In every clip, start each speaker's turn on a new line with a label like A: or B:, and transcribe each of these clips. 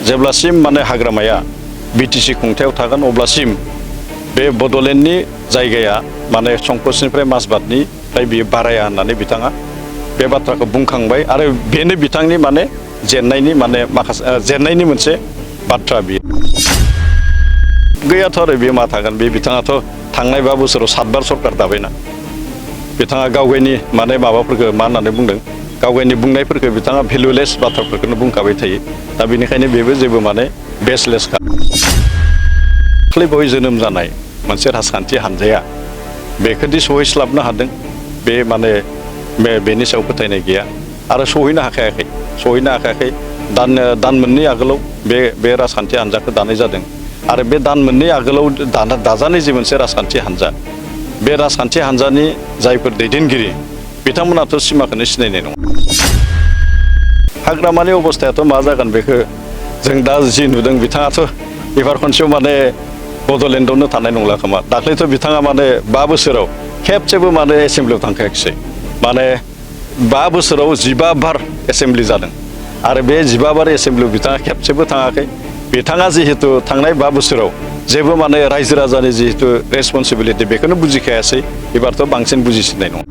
A: जेब्लासिम माने हाग्रामाया बिटिसि खुंथायाव थागोन अब्लासिम बे बड'लेण्डनि जायगाया माने संकसनिफ्राय माजबाटनिफ्राय बियो बाराया होननानै बिथाङा बे बाथ्राखौ बुंखांबाय आरो बेनो बिथांनि माने जेननायनि माने माखासे जेननायनि मोनसे बाथ्रा बियो गैयाथ' आरो बे मा थागोन बे बिथाङाथ' थांनाय 5 बोसोराव 7 बार सरकार दाबायना बिथाङा गावगायनि माने माबाफोरखौ मा होननानै बुंदों गावगायनि बुंनायफोरखौ बिथाङा भेलुलेस बाथ्राफोरखौनो बुंखाबाय थायो दा बेनिखायनो बेबो जेबो माने बेसलेसखा दाख्लै बावै जोनोम जानाय मोनसे राजखान्थि हान्जाया बेखौदि सहैस्लाबनो हादों बे माने बेनि सायाव फोथायनाय गैया आरो सहैनो हाखायाखै दान मोननै आगोलाव बे राजखान्थि हान्जाखौ दानाय जादों आरो बे दान मोननै आगोलाव दाजानाय जे मोनसे राजखान्थि हान्जा बे राजखान्थि हान्जानि जायफोर दैदेनगिरि बिथांमोनाथ' सिमाखौनो सिनायनाय नङा हाग्रामानि अबस्थायाथ' मा जागोन बेखौ जों दा जि नुदों बिथाङाथ' एबार खनसेयाव माने बड'लेण्डआवनो थानाय नंला खोमा दाख्लैथ' बिथाङा माने 5 बोसोराव खेबसेबो माने एसेम्ब्लियाव थांखायाखिसै माने 5 बोसोराव 15 बार एसेम्ब्लि जादों आरो बे 15 बार एसेम्ब्लियाव बिथाङा खेबसेबो थाङाखै बिथाङा जिहेतु थांनाय 5 बोसोराव जेबो माने रायजो राजानि जिहेतु रेसपन्सिबिलिटि बेखौनो बुजिखायासै एबारथ' बांसिन बुजिसिननाय नङा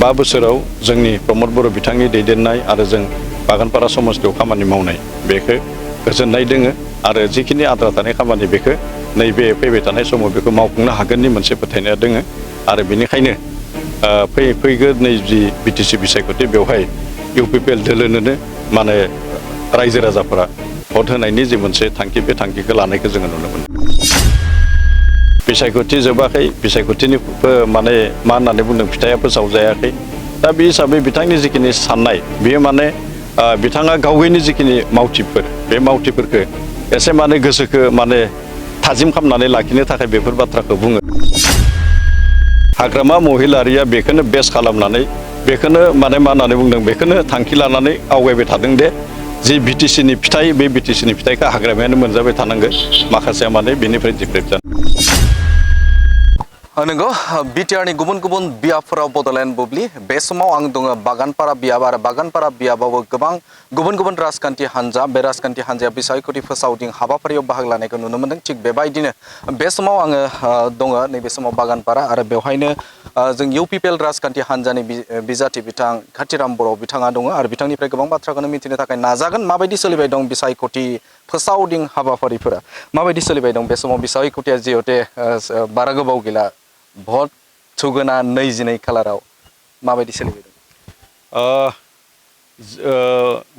A: 5 बोसोराव जोंनि प्रमद बर' बिथांनि दैदेननाय आरो जों बागानपारा समस्तियाव खामानि मावनाय बेखौ गोजोननाय दोङो आरो जिखिनि आद्रा थानाय खामानि बेखौ नैबे फैबाय थानाय समाव बेखौ मावफुंनो हागोननि मोनसे फोथायनाया दोङो आरो बेनिखायनो फैगोन नै जि बिटिसि बिसायख'थि बेवहाय इउपिपिएल दोलोनोनो माने रायजो राजाफोरा भट होनायनि जे मोनसे थांखि बे थांखिखौ लानायखौ जोङो नुनो मोनो बिसायख'थि जोबाखै बिसायख'थिनि माने मा होननानै बुंदों फिथाइया फोसावजायाखै दा बे हिसाबै बिथांनि जिखिनि साननाय बेयो माने बिथाङा गावनि जिखिनि मावथिफोर बे मावथिफोरखौ एसे माने गोसोखौ माने थाजिम खालामनानै लाखिनो थाखाय बेफोर बाथ्राखौ बुङो हाग्रामा महिलारिया बेखौनो बेस खालामनानै बेखौनो माने मा होननानै बुंदों बेखौनो थांखि लानानै आवगायबाय थादों दे जि बिटिसिनि फिथाइ बे बिटिसिनि फिथाइखौ हाग्रामायानो मोनजाबाय थानांगौ माखासेया माने बेनिफ्राय डिप्रेट जानो
B: नंगौ बिटिआरनि गुबुन गुबुन बियाबफोराव बड'लेण्ड बुब्लि बे समाव आं दङ बागानपारा बियाब आरो बागानपारा बियाबावबो गोबां गुबुन गुबुन राजखान्थि हान्जा बे राजखान्थि हान्जाया बिसायख'थि फोसावदिं हाबाफारियाव बाहागो लानायखौ नुनो मोन्दों थिग बेबायदिनो बे समाव आङो दङ नैबे समाव बागानपारा आरो बेवहायनो जों इउपिपिएल राजखान्थि हान्जानि बिजाथि बिथां खाथिराम बर' बिथाङा दङ आरो बिथांनिफ्राय गोबां बाथ्राखौनो मिथिनो थाखाय नाजागोन माबायदि सोलिबाय दं बिसायख'थि फोसावदिं हाबाफारिफोरा माबायदि सोलिबाय दं बे समाव बिसायख'थिया जिहेते बारा गोबाव गैला भट थुगोना 22 खालाराव माबायदि सोलिबाय दं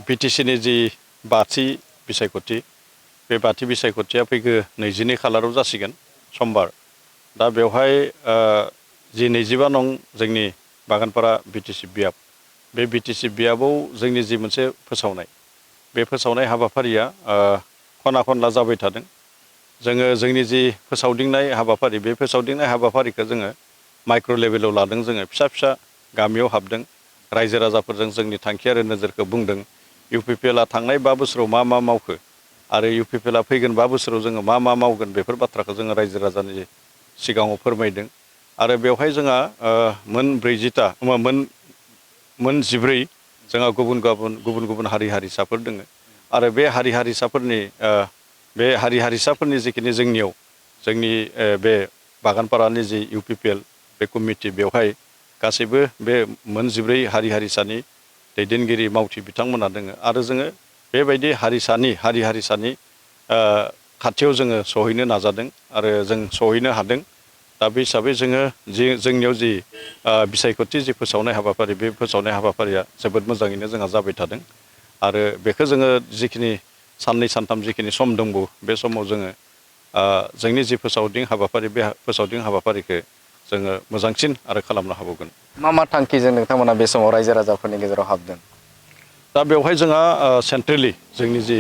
A: बिटिसिनि जि बाथि बिसायख'थि बे बाथि बिसायख'थिया फैगौ 22 खालाराव जासिगोन समबार दा बेवहाय जि 25 नं जोंनि बागानपारा बिटिसि बियाब बे बिटिसि बियाबाव जोंनि जि मोनसे फोसावनाय बे फोसावनाय हाबाफारिया खना खनला जाबाय थादों जोङो जोंनि जि फोसावदिंनाय हाबाफारि बे फोसावदिंनाय हाबाफारिखौ जोङो माइक्र' लेभेलाव लादों जोङो फिसा फिसा गामियाव हाबदों रायजो राजाफोरजों जोंनि थांखि आरो नोजोरखौ बुंदों इउपिपिएलआ थांनाय 5 बोसोराव मा मावखो आरो इउपिपिएलआ फैगोन 5 बोसोराव जोङो मा मावगोन बेफोर बाथ्राखौ जोङो रायजो राजानि सिगाङाव फोरमायदों आरो बेवहाय जोंहा मोन 14 जोंहा गुबुन गुबुन हारि हारिसाफोर दङ आरो बे हारि हारिसाफोरनि जिखिनि जोंनियाव जोंनि बे बागानपारानि जि इउपिपिएल बे कमिटि बेवहाय गासैबो बे मोन 14 हारि हारिसानि दैदेनगिरि मावथि बिथांमोना दङ आरो जोङो बेबायदि हारि हारिसानि खाथियाव जोङो सहैनो नाजादों आरो जों सहैनो हादों दा बे हिसाबै जोंनियाव जि बिसायख'थि जि फोसावनाय हाबाफारि बे फोसावनाय हाबाफारिया जोबोद मोजाङैनो जोंहा जाबाय थादों आरो बेखौ जोङो जिखिनि साननै सानथाम जिखिनि सम दंबावो बे समाव जोङो जोंनि जि फोसावदिं हाबाफारि बे फोसावदिं हाबाफारिखौ जोङो मोजांसिन आरो खालामनो हाबावगोन
B: मा थांखिजों नोंथांमोना बे समाव रायजो राजाफोरनि गेजेराव हाबदों
A: दा बेवहाय जोंहा सेन्ट्रेलि जोंनि जि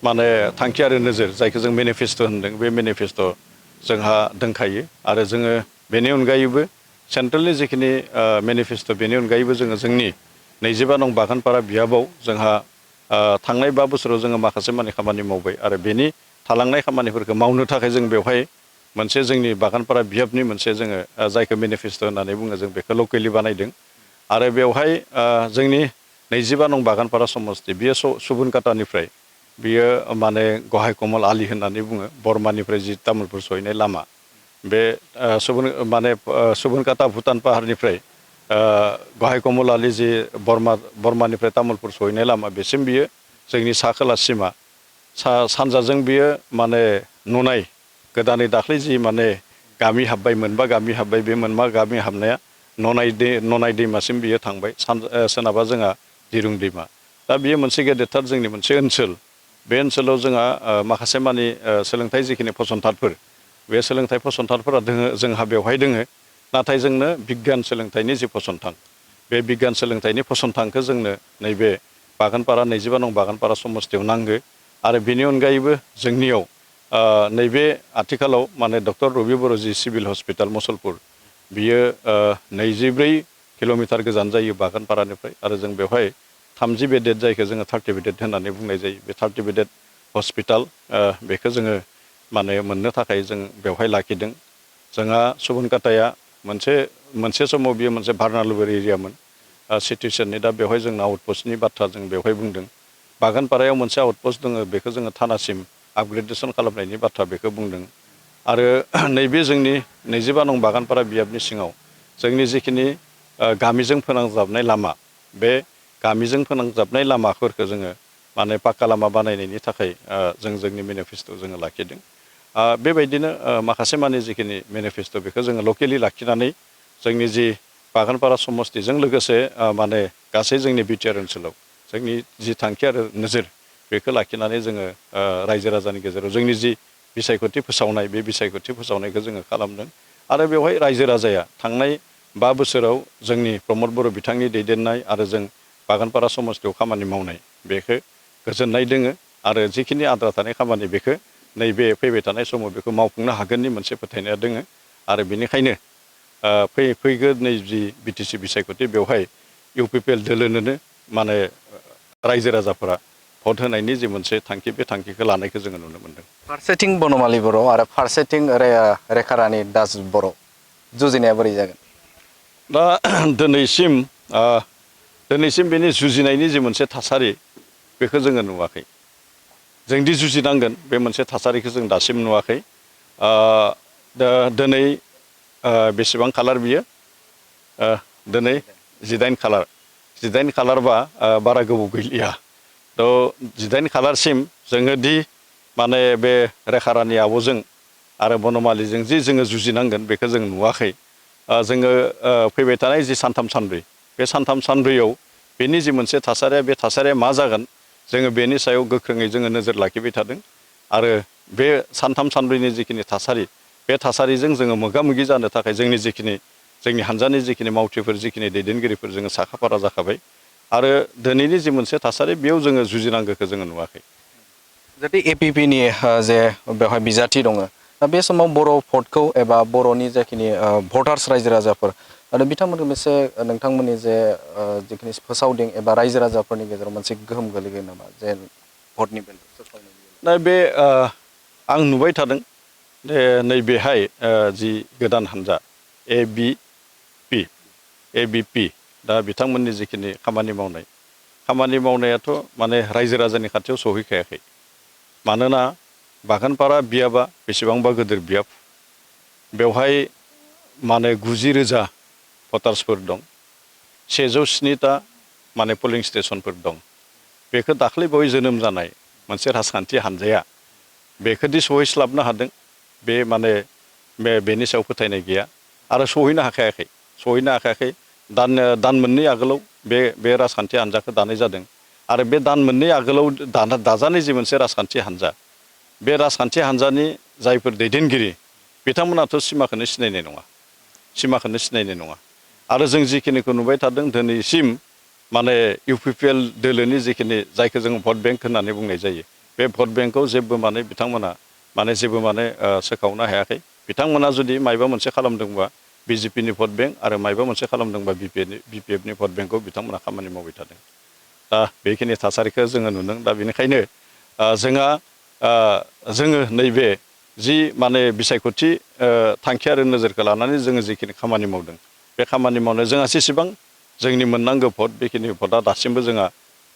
A: माने थांखि आरो नोजोर जायखौ जों मेनिफेस्ट' होनदों बे मेनिफेस्ट' जोंहा दंखायो आरो जोङो बेनि अनगायैबो सेन्ट्रेलनि जिखिनि मेनिफेस्ट' बेनि अनगायैबो जोङो जोंनि 25 नं बागानपारा बियाबाव जोंहा थांनाय 5 बोसोराव जोङो माखासे माने खामानि मावबाय आरो बेनि थालांनाय खामानिफोरखौ मावनो थाखाय जों बेवहाय मोनसे जोंनि बागानपारा बियाबनि मोनसे जोङो जायखौ मेनिफेस्ट' होननानै बुङो जों बेखौ लकेलि बानायदों आरो बेवहाय जोंनि 25 नं बागानपारा समस्ति बियो सुबुनकाटानिफ्राय बियो माने गहाय कमल आलि होननानै बुङो बर्मानिफ्राय जि तामुलपुर सहैनाय लामा बे सुबुनकाटा भुटान पाहारनिफ्राय गहाय कमल आलि जि बर्मानिफ्राय तामुलपुर सहैनाय लामा बेसिम बियो जोंनि सा खोला सिमा सानजाजों बियो माने नुनाय गोदानै दाख्लै जि माने गामि हाबबाय मोनबा गामि हाबबाय बे मोनबा गामि हाबनाया ननाय दैमासिम बियो थांबाय सोनाबा जोंहा दिरुं दैमा दा बियो मोनसे गेदेरथार जोंनि मोनसे ओनसोल बे ओनसोलाव जोंहा माखासे मानि सोलोंथाइ जिखिनि फसंथानफोर बे सोलोंथाइ फसंथानफोरा जोंहा बेवहाय दोङो नाथाय जोंनो बिगियान सोलोंथाइनि जि फसंथान बे बिगियान सोलोंथाइनि फसंथानखौ जोंनो नैबे बागानपारा 25 नं बागानपारा समस्तियाव नांगो आरो बेनि अनगायैबो जोंनियाव नैबे आथिखालाव माने डक्टर रबि बर' जि सिभिल हस्पिटाल मुसलपुर बियो 24 किल'मिटार गोजान जायो बागानपारानिफ्राय आरो जों बेवहाय 30 बेडेड जायखौ जोङो 30 बेडेड होननानै बुंनाय जायो बे 30 बेडेड हस्पिटाल बेखौ जोङो माने मोननो थाखाय जों बेवहाय लाखिदों जोंहा सुबुनकाटाया मोनसे समाव बियो मोनसे भार्नालुबुर एरियामोन सिटुएसननि दा बेवहाय जों आउटपस्टनि बाथ्रा जों बेवहाय बुंदों बागानपारायाव मोनसे आउटपस्ट दङ बेखौ जोङो थानासिम आपग्रेडेसन खालामनायनि बाथ्रा बेखौ बुंदों आरो नैबे जोंनि 25 नं बागानपारा बियाबनि सिङाव जोंनि जिखिनि गामिजों फोनांजाबनाय लामा बे गामिजों फोनांजाबनाय लामाफोरखौ जोङो माने पाक्का लामा बानायनायनि थाखाय जों जोंनि मेनिफेस्ट'आव जोङो लाखिदों बेबायदिनो माखासे मानि जिखिनि मेनिफेस्ट' बेखौ जोङो लकेलि लाखिनानै जोंनि जि बागानपारा समस्तिजों लोगोसे माने गासै जोंनि बिटिआर ओनसोलाव जोंनि जि थांखि आरो नोजोर बेखौ लाखिनानै जोङो रायजो राजानि गेजेराव जोंनि जि बिसायख'थि फोसावनाय बे बिसायख'थि फोसावनायखौ जोङो खालामदों आरो बेवहाय रायजो राजाया थांनाय 5 बोसोराव जोंनि प्रमद बर' बिथांनि दैदेननाय आरो जों बागानपारा समस्तियाव खामानि मावनाय बेखौ गोजोननाय दोङो आरो जिखिनि आद्रा थानाय खामानि बेखौ नैबे फैबाय थानाय समाव बेखौ मावफुंनो हागोननि मोनसे फोथायनाया दोङो आरो बेनिखायनो फैगोन नै जि बिटिसि बिसायख'थि बेवहाय इउपिपिएल दोलोनोनो माने रायजो राजाफोरा भट होनायनि जि मोनसे थांखि बे थांखिखौ लानायखौ जोङो नुनो मोनदों
B: फारसेथिं बनमालि बर' आरो फारसेथिं रेखारानि दास बर' जुजिनाया बोरै जागोन
A: दा दिनैसिम बेनि जुजिनायनि जि मोनसे थासारि बेखौ जोङो नुवाखै जोंदि जुजिनांगोन बे मोनसे थासारिखौ जों दासिम नुवाखै दिनै बेसेबां खालार बियो दिनै 18 खालारबा बारा गोबाव गैलिया थ' 18 खालारसिम जोङो दि माने बे रेखारानि आब'जों आरो बनमालिजों जि जोङो जुजिनांगोन बेखौ जों नुवाखै जोङो फैबाय थानाय जि सानथाम सानब्रै बे सानथाम सानब्रैयाव बेनि जि मोनसे थासारिया बे थासारिया मा जागोन जोङो बेनि सायाव गोख्रोङै जोङो नोजोर लाखिबाय थादों आरो बे सानथाम सानब्रैनि जिखिनि थासारि बे थासारिजों जोङो मोगा मोगि जानो थाखाय जोंनि हानजानि जिखिनि मावथिफोर जिखिनि दैदेनगिरिफोर जोङो साखाफारा जाखाबाय आरो दिनैनि जि मोनसे थासारि बेयाव जोङो जुजिनांगौखौ जोङो नुवाखै
B: जुदि एपिपिनि जे बेवहाय बिजाथि दङ दा बे समाव बर' भटखौ एबा बर'नि जाखिनि भटार्स रायजो राजाफोर आरो बिथांमोनखौ मोनसे नोंथांमोननि जे जिखिनि फोसावदिं एबा रायजो राजाफोरनि गेजेराव मोनसे गोहोम गोलैगोन नामा जे भटनि बेलायाव
A: दा बे आं नुबाय थादों जे नैबेहाय जि गोदान हान्जा एबिपि दा बिथांमोननि जिखिनि खामानि मावनायाथ' माने रायजो राजानि खाथियाव सहैखायाखै मानोना बागानपारा बियाबा बेसेबांबा गिदिर बियाब बेवहाय माने 90,000 भटार्सफोर दं 107टा माने पलिं स्टेसनफोर दं बेखौ दाख्लै बावै जोनोम जानाय मोनसे राजखान्थि हान्जाया बेखौदि सहैस्लाबनो हादों बे माने बेनि सायाव फोथायनाय गैया आरो सहैनो हाखायाखै दान मोननै आगोलाव बे राजखान्थि हान्जाखौ दानाय जादों आरो बे दान मोननै आगोलाव दाजानाय जि मोनसे राजखान्थि हान्जा बे राजखान्थि हान्जानि जायफोर दैदेनगिरि बिथांमोनाथ' सिमाखौनो सिनायनाय नङा आरो जों जिखिनिखौ नुबाय थादों दिनैसिम माने इउपिपिएल दोलोनि जिखिनि जायखौ जों भट बेंक होननानै बुंनाय जायो बे भट बेंकआव जेबो माने बिथांमोना सोखावनो हायाखै बिथांमोना जुदि मायबा मोनसे खालामदोंबा बिजेपिनि भट बेंक आरो मायबा मोनसे खालामदोंबा बिपिएफनि भट बेंकआव बिथांमोना खामानि मावबाय थादों दा बेखिनि थासारिखौ जोङो नुदों दा बेनिखायनो जोङो नैबे जि माने बिसायख'थि थांखि आरो नोजोरखौ लानानै जोङो जिखिनि खामानि मावदों बे खामानि मावनायाव जोंहा जेसेबां जोंनि मोननांगौ भट बेखिनि भटआ दासिमबो जोंहा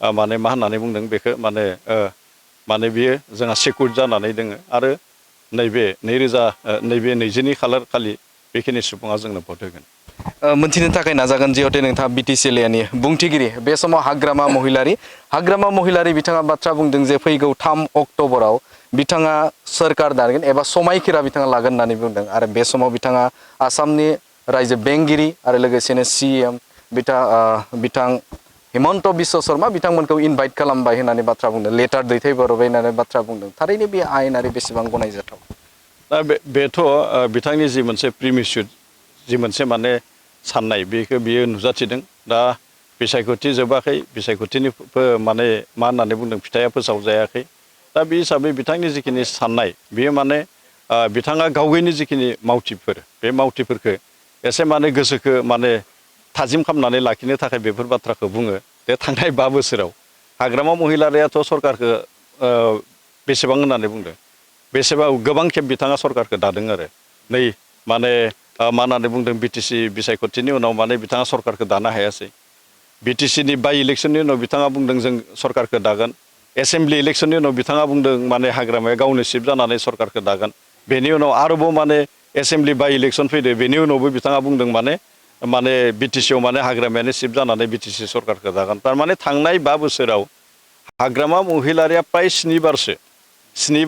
A: माने मा होननानै बुंदों बेखौ माने बियो जोंहा सेकुर जानानै दोङो आरो नैबे 22 खालार खालि बेखिनि सुबुङा जोंनो भट होगोन।
B: मोनथिनो थाखाय नाजागोन जिहेतु नोंथाङा बिटिसि एरियानि बुंथिगिरि बे समाव हाग्रामा महिलारि बिथाङा बाथ्रा बुंदों जे फैगौ 3 अक्ट'बराव बिथाङा सोरखार दागोन एबा समायखिरा बिथाङा लागोन होननानै बुंदों आरो बे समाव बिथाङा आसामनि रायजो बेंगिरि आरो लोगोसेनो CM बिथां हिमन्त बिश्व शर्मा बिथांमोनखौ इनभाइट खालामबाय होननानै बाथ्रा बुंदों लेटार दैथायहरबाय होननानै बाथ्रा बुंदों थारैनो बे आयेनारि बेसेबां गनायजाथाव?
A: दा बेथ' बिथांनि जि मोनसे प्रिमिसिउड जि मोनसे माने साननाय बियो नुजाथिदों। दा बिसायख'थि जोबाखै बिसायख'थिनि माने मा होननानै बुंदों फिथाइया फोसावजायाखै। दा बे हिसाबै बिथांनि जिखिनि साननाय बेयो माने बिथाङा गावनि जिखिनि मावथिफोर बे मावथिफोरखौ एसे माने गोसोखौ माने थाजिम खालामनानै लाखिनो थाखाय बेफोर बाथ्राखौ बुङो। बे थांनाय 5 बोसोराव हाग्रामा महिलारियाथ' सरकारखौ बेसेबां होननानै बुंदों बेसेबां गोबां खेब बिथाङा सरकारखौ दादों आरो नै माने मा होननानै बुंदों बिटिसि बिसायख'थिनि उनाव माने बिथाङा सरकारखौ दानो हायासै। बिटिसिनि बाइ इलेक्सननि उनाव बिथाङा बुंदों जों सरकारखौ दागोन। एसेम्ब्लि इलेक्सननि उनाव बिथाङा बुंदों माने हाग्रामाया गावनो सिफ जानानै सरकारखौ दागोन। बेनि उनाव आरोबाव माने एसेम्ब्लि बाइ इलेक्सन फैदो बेनि उनावबो बिथाङा बुंदों माने बिटिसियाव माने हाग्रामायानो सिफ जानानै बिटिसि सरकारखौ दागोन। थारमाने थांनाय 5 बोसोराव हाग्रामा महिलारिया प्राय 7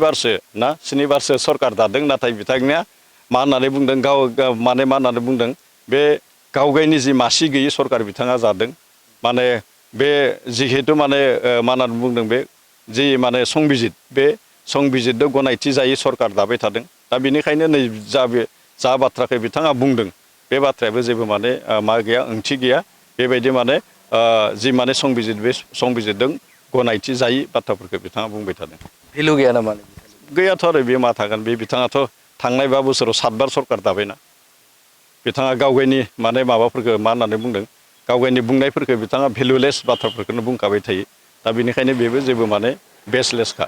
A: बारसो सरकार दादों। नाथाय बिथांनिया मा होननानै बुंदों मा होननानै बुंदों बे गावगायनि जि मासि गैयि सरकार बिथाङा जादों। माने बे जिहेतु माने मा होननानै बुंदों बे जि माने संबिजित बे संबिजितजों गनायथि जायै सरकार दाबाय थादों। दा बेनिखायनो नै जा बाथ्राखौ बिथाङा बुंदों बे बाथ्रायाबो जेबो माने मा गैया ओंथि गैया। बेबायदि माने जि माने संबिजित बे संबिजितजों गनायथि जायै बाथ्राफोरखौ बिथाङा बुंबाय थादों।
B: भेलु गैया नामा?
A: गैयाथ' आरो बे मा थागोन बे बिथाङाथ' थांनाय 5 बोसोराव 7 बार सरकार दाबायना बिथाङा गावगायनि माने माबाफोरखौ मा होननानै बुंदों गावगायनि बुंनायफोरखौ बिथाङा भेलुलेस बाथ्राफोरखौनो बुंखाबाय थायो। दा बेनिखायनो बेबो जेबो माने बेसलेसखा।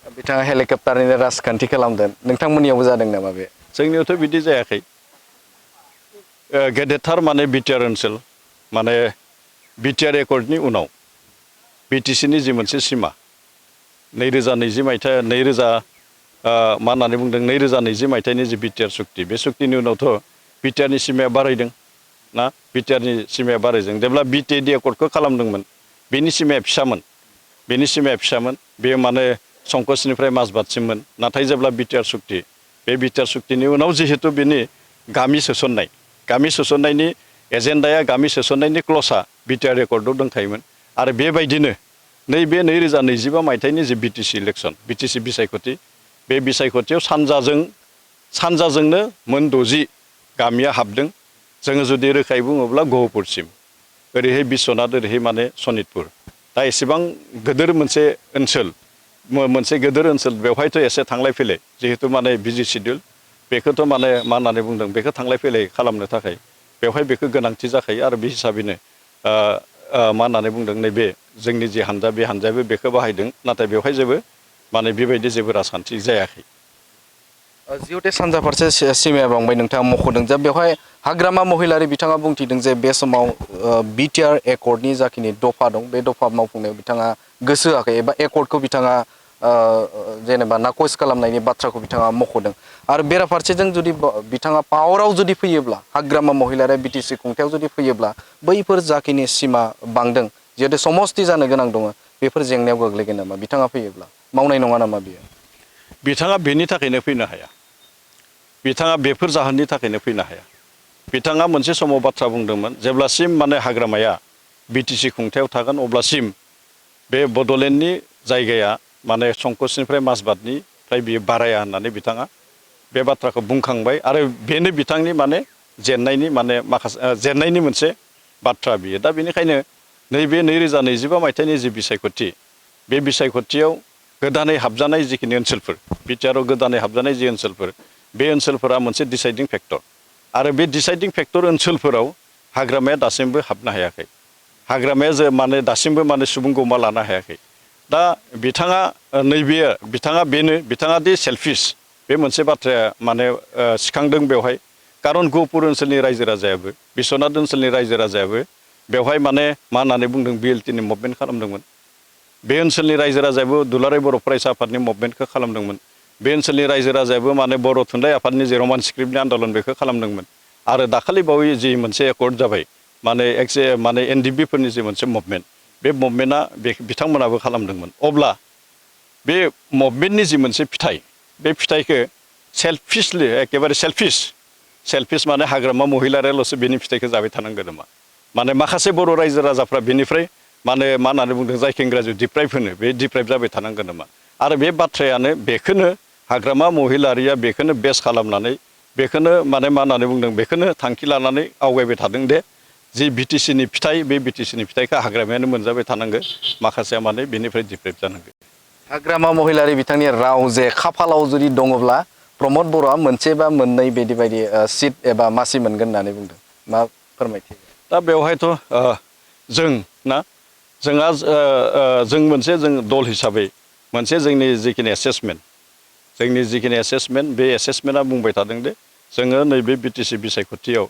B: बिथाङा हेलिकप्टारनिनो राजखान्थि खालामदों नोंथांमोननियावबो जादों नामा बे?
A: जोंनियावथ' बिदि जायाखै। गेदेरथार माने बिटिआर ओनसोल माने बिटिआर एकर्डनि उनाव बिटिसिनि जि मोनसे सिमा 2020 मायथाइ मा होननानै बुंदों 2020 मायथाइनि जि बिटिआर सुक्ति बे सुक्तिनि उनावथ' बिटिआरनि सिमाया बारायदों ना बिटिआरनि सिमाया बारायदों। जेब्ला बिटिएडि एकर्डखौ खालामदोंमोन बेनि सिमाया फिसामोन बेयो माने संकसनिफ्राय माजबातसिममोन। नाथाय जेब्ला बिटिआर सुक्ति बे बिटिआर सुक्तिनि उनाव जिहेतु बेनि गामि सोसननायनि एजेन्डाया गामि सोसननायनि क्ल'सआ बिटिआर एकर्डआव दंखायोमोन। आरो बेबायदिनो नैबे 2025 मायथाइनि जि बिटिसि इलेक्सन बिटिसि बिसायख'थि बे बिसायख'थियाव सानजाजोंनो मोन 60 गामिया हाबदों। जोङो जुदि रोखायै बुङोब्ला गहपुरसिम ओरैहाय बिस्वनाथ ओरैहाय माने सनितपुर। दा एसेबां गोदोर मोनसे ओनसोल बेवहायथ' एसे थांलाय फैलाय जिहेतु माने बिजि सिडिउल बेखौथ' माने मा होननानै बुंदों बेखौ थांलाय फैलाय खालामनो थाखाय बेवहाय बेखौ गोनांथि जाखायो। आरो बे हिसाबैनो मा होननानै बुंदों नैबे जोंनि जि हान्जा बे हान्जायाबो बेखौ बाहायदों। नाथाय बेवहाय माने बेबायदि जेबो राजखान्थि जायाखै।
B: जिहेथु सानजा फारसे सिमाया बांबाय नोंथाङा मख'दों जे बेवहाय हाग्रामा महिलारि बिथाङा बुंथिदों जे बे समाव बिटिआर एकर्डनि जाखिनि दफा दं बे दफा मावफुंनायाव बिथाङा गोसो होआखै एबा एकर्डखौ बिथाङा जेनेबा नाकच खालामनायनि बाथ्राखौ बिथाङा मख'दों। आरो बेराफारसेजों जुदि बिथाङा पावाराव जुदि फैयोब्ला हाग्रामा महिलारिया बिटिसि खुंथायाव जुदि फैयोब्ला बैफोर जाखिनि सिमा बांदों जिहेतु समस्ति जानो गोनां दङ बेफोर जेंनायाव गोग्लैगोन नामा बिथाङा फैयोब्ला मावनाय नङा नामा बियो?
A: बिथाङा बेनि थाखायनो फैनो हाया। बिथाङा बेफोर जाहोननि थाखायनो फैनो हाया। बिथाङा मोनसे समाव बाथ्रा बुंदोंमोन जेब्लासिम माने हाग्रामाया बिटिसि खुंथायाव थागोन अब्लासिम बे बड'लेण्डनि जायगाया माने संकसनिफ्राय माजबातनिफ्राय बियो बाराया होननानै बिथाङा बे बाथ्राखौ बुंखांबाय। आरो बेनो बिथांनि माने जेननायनि मोनसे बाथ्रा बियो। दा बेनिखायनो नैबे 2025 मायथाइनि जि बिसायख'थि बे बिसायख'थियाव गोदानै हाबजानाय जिखिनि ओनसोलफोर बिटिआरआव गोदानै हाबजानाय जि ओनसोलफोर बे ओनसोलफोरा मोनसे डिसाइडिं फेक्टर। आरो बे डिसाइडिं फेक्टर ओनसोलफोराव हाग्रामाया दासिमबो हाबनो हायाखै। हाग्रामाया दासिमबो माने सुबुं गौमा लानो हायाखै। दा बिथाङा दि सेल्फिस बे मोनसे बाथ्राया माने सिखांदों बेवहाय। खारन गहपुर ओनसोलनि रायजो राजायाबो बिस्वनाथ ओनसोलनि रायजो राजायाबो बेवहाय माने मा होननानै बुंदों BLTनि मुभमेन्ट खालामदोंमोन बे ओनसोलनि रायजो राजायाबो दुलाराय बर' फरायसा आफादनि मुभमेन्टखौ खालामदोंमोन बे ओनसोलनि रायजो राजायाबो माने बर' थुनलाइ आफादनि जे रमान स्क्रिप्टनि आन्दलन बेखौ खालामदोंमोन आरो दाखालि बावै जि मोनसे एकर्ड जाबाय माने NDB फोरनि जि मोनसे मुभमेन्ट बे मुभमेन्टआ बिथांमोनाबो खालामदोंमोन अब्ला बे मुभमेन्टनि जि मोनसे फिथाइ बे फिथाइखौ सेल्फिशलि एखेबारे सेल्फिश माने हाग्रामा महिलारियाल'सो बेनि फिथाइखौ जाबाय थानांगौ नामा माने माखासे बर' रायजो राजाफ्रा बेनिफ्राय माने मा होननानै बुंदों जायखौ इंराजियाव डिप्राइभ होनो बे डिप्राइभ जाबाय थानांगौ नामा आरो बे बाथ्रायानो बेखौनो हाग्रामा महिलारिया बेखौनो बेस खालामनानै बेखौनो माने मा होननानै बुंदों बेखौनो थांखि लानानै आवगायबाय थादों दे जि BTCनि फिथाइ बे BTCनि फिथाइखौ हाग्रामायानो मोनजाबाय थानांगौ माखासेया माने बेनिफ्राय डिप्राइभ जानांगौ
B: हाग्रामा महिलारि बिथांनि राव जे खाफालाव जुदि दङब्ला प्रमद बर'आ मोनसे बा मोननै बायदि सिट एबा मासि मोनगोन होननानै बुंदों मा फोरमायथि
A: दा बेवहायथ' जों जों दल हिसाबै मोनसे जोंनि जिखिनि एसेसमेन्ट बे एसेसमेन्टआ बुंबाय थादों दे जोङो नैबे BTC बिसायख'थियाव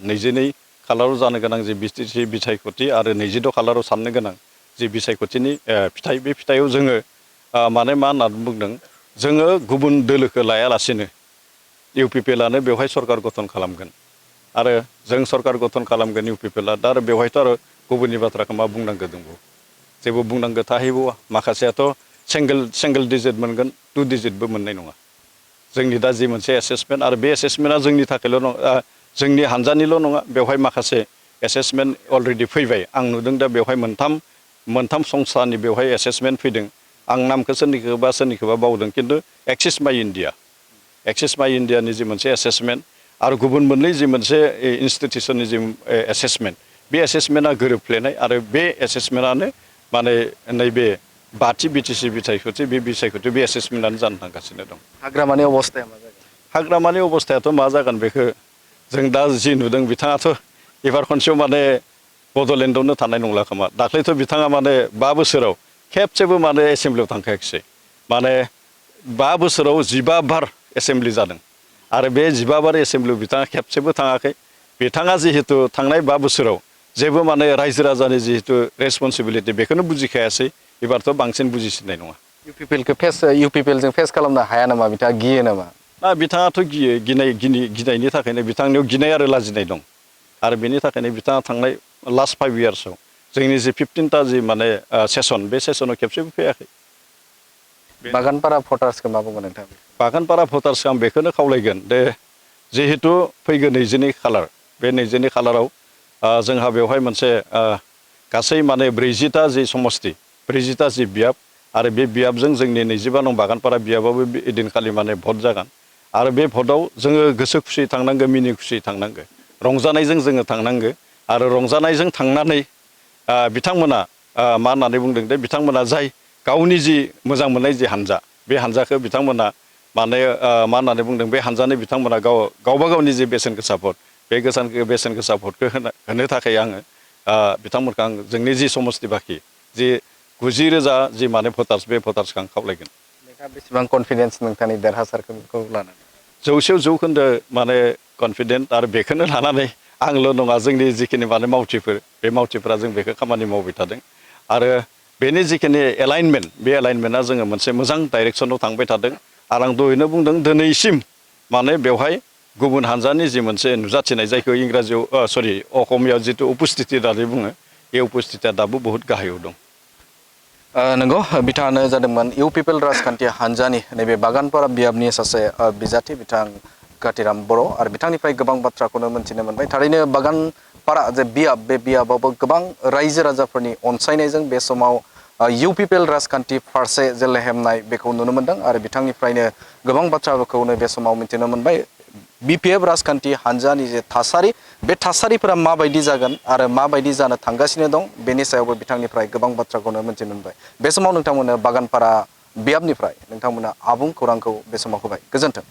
A: 22 खालाराव जानो गोनां जि BTC बिसायख'थि आरो 22 खालाराव साननो गोनां जि बिसायख'थिनि फिथाइ बे फिथाइयाव जोङो माने मा होननानै बुंदों जोङो गुबुन दोलोखौ लायालासिनो UPPLआनो बेवहाय सरकार गठन खालामगोन आरो जों सरकार गठन खालामगोन UPPLआ दा आरो बेवहायथ' आरो गुबुननि बाथ्राखौ मा बुंनांगौ दंबावो जेबो बुंनांगौ थाहैबावा माखासेयाथ' सिंगल डिजिट मोनगोन 2 डिजिटबो मोननाय नङा जोंनि दा जि मोनसे एसेसमेन्ट आरो बे एसेसमेन्टआ जोंनि थाखायल' नङा जोंनि हानजानिल' नङा बेवहाय माखासे एसेसमेन्ट अलरेडि फैबाय आं नुदों दा बेवहाय मोनथाम संस्थानि बेवहाय एसेसमेन्ट फैदों आं नामखौ सोरनिखौबा बावदों खिन्थु एक्सिस माइ इन्डियानि जि मोनसे एसेसमेन्ट आरो गुबुन मोननै जि मोनसे इन्सटिटिउसननि जि एसेसमेन्ट बे एसेसमेन्टआ गोरोबफ्लेनाय आरो बे एसेसमेन्टआनो माने नैबे 5थि BTC बिसायख'थि बे एसेसमेन्टआनो जानो थांगासिनो दं
B: हाग्रामानि अबस्थाया मा जागोन
A: हाग्रामानि अबस्थायाथ' मा जागोन बेखौ जों दा जि नुदों बिथाङाथ' एबार खनसेयाव माने बड'लेण्डआवनो थानाय नंला खोमा दाख्लैथ' बिथाङा माने 5 बोसोराव खेबसेबो माने एसेमब्लियाव थांखायाखिसै माने 5 बोसोराव 15 बार एसेमब्लि जादों आरो बे 15 बार एसेमब्लियाव बिथाङा खेबसेबो थाङाखै बिथाङा जिहेतु थांनाय 5 बोसोराव जेबो माने रायजो राजानि जिहेतु रेसपन्सिबिलिटि बेखौनो बुजिखायासै एबारथ' बांसिन बुजिसिननाय नङा
B: UPPLजों फेस खालामनो हाया नामा बिथाङा गियो नामा
A: बिथाङाथ' गियो गिनायनि थाखायनो बिथांनियाव गिनाय आरो लाजिनाय दं आरो बेनि थाखायनो बिथाङा थांनाय लास्ट 5 इयार्सआव जोंनि जि 15टा जि माने सेसन बे सेसनाव खेबसेबो फैयाखै
B: बागानपारा भटार्सखौ मा बुंगोन नोंथां
A: बागानपारा भटार्सखौ आं बेखौनो खावलायगोन दे जिहेतु फैगोन 22 खालार बे 22 खालाराव जोंहा बेवहाय मोनसे गासै माने 40टा जि समस्ति 40टा जि बियाब आरो बे बियाबजों जोंनि 25 नं बागानपारा बियाबाबो एदिनखालि माने भट जागोन आरो बे भटआव जोङो गोसो खुसियै थांनांगौ मिनि खुसियै थांनांगौ रंजानायजों जोङो थांनांगौ आरो रंजानायजों थांनानै बिथांमोना मा होननानै बुंदों दे बिथांमोना जाय गावनि जि मोजां मोननाय जि हानजा बे हानजाखौ बिथांमोना माने मा होननानै बुंदों बे हानजानि बिथांमोना गावबा गावनि जि बेसेन गोसा भट बे बेसेन गोसा भटखौ होनो थाखाय आङो बिथांमोनखौ आं जोंनि जि समस्ति बाखि जि 90,000 जि माने भटार्स बे भटार्सखौ आं खावलायगोन
B: नोंथाङा बेसेबां कनफिडेन्स नोंथांनि देरहासारखौ लानानै
A: 100% माने कनफिडेन्ट आरो बेखौनो लानानै आंल' नङा जोंनि जिखिनि माने मावथिफोर बे मावथिफोरा जों बेखौ खामानि मावबाय थादों आरो बेनि जिखिनि एलाइनमेन्ट बे एलाइनमेन्टआ जोङो मोनसे मोजां डाइरेक्सनाव थांबाय थादों आरो आं दहायनो बुंदों दिनैसिम माने बेवहाय गुबुन हानजानि जि मोनसे नुजाथिनाय जायखौ इंराजियाव असमियाव जिथु उपस्थिति होननानै बुङो बे उपस्थितिया दाबो बहुत गाहायाव दं
B: नंगौ बिथाङानो जादोंमोन UPPL राजखान्थि हानजानि नैबे बागानपारा बियाबनि सासे बिजाथि बिथां कातिराम बर' आरो बिथांनिफ्राय गोबां बाथ्राखौनो मोन्थिनो मोनबाय थारैनो बागानपारा जे बियाब बे बियाबावबो गोबां रायजो राजाफोरनि अनसायनायजों बे समाव UPPL राजखान्थि फारसे जे लेहेमनाय बेखौ नुनो मोनदों आरो बिथांनिफ्रायनो गोबां बाथ्राफोरखौनो बे समाव मिथिनो मोनबाय BPF राजखान्थि हानजानि जे थासारि बे थासारिफोरा माबायदि जागोन आरो माबायदि जानो थांगासिनो दं बेनि सायावबो बिथांनिफ्राय गोबां बाथ्राखौनो मिथिनो मोनबाय बे समाव नोंथांमोननो बागानपारा बियाबनिफ्राय नोंथांमोना आबुं खौरांखौ बे समाव होबाय गोजोन्थों